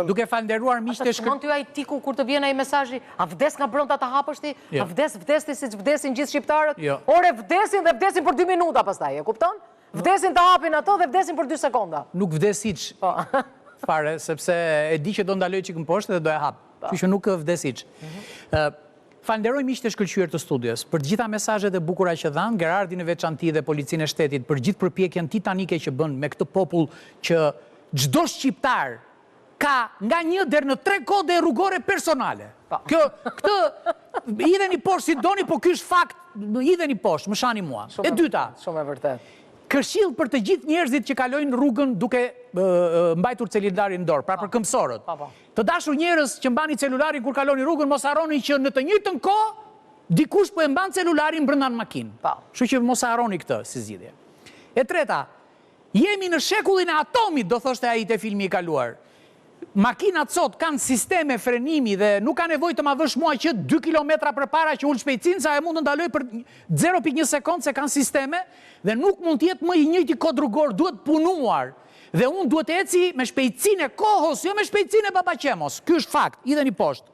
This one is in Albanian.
Duke falnderuar miqtë e Mund t'ju ai tiku kur të vjen ai mesazhi, a vdes nga brenda ta hapësh ti? A vdes ti siç vdesin gjithë shqiptarët? Ore vdesin dhe vdesin për 2 minuta pastaj, e kupton? Vdesin të hapin ato dhe vdesin për 2 sekonda. Nuk vdes hiç. Fare, sepse e di që do ndaloj çikën poshtë dhe do e hap. Kështu që nuk vdes hiç. Falenderoj miqtë e shkëlqyer të studios për të gjitha mesazhet e bukura që dhanë, Gerardin e veçantë dhe Policinë e Shtetit për gjithë përpjekjen titanike që bën me këtë popull që çdo shqiptar ka nga 1 deri në 3 kode rrugore personale. Këtë idheni poshtë si doni, po ky është fakt, idheni poshtë, më shani mua. E dyta. Shumë e vërtet. Këshill për të gjithë njerëzit që kalojnë rrugën duke mbajtur celularin në dorë, pra për këmbësorët. Të dashur njerëz që mbani celularin kur kaloni rrugën, mos harroni që në të njëjtën kohë dikush po e mban celularin brenda në makinë. Kështu që mos harroni këtë si zgjidhje. E treta, jemi në shekullin e atomit, do thoshte ai te filmi i kaluar. Makinat sot kanë sisteme frenimi dhe nuk ka nevojë të ma vësh mua që 2 kilometra përpara që ul shpejtësinë, sa e mund të ndaloj për 0.1 sekond se kanë sisteme dhe nuk mund të jetë më i njëjti kod rrugor, duhet punuar. Dhe unë duhet eci me shpejtësinë e kohës, jo me shpejtësinë e babaqemos. Ky është fakt, idheni poshtë.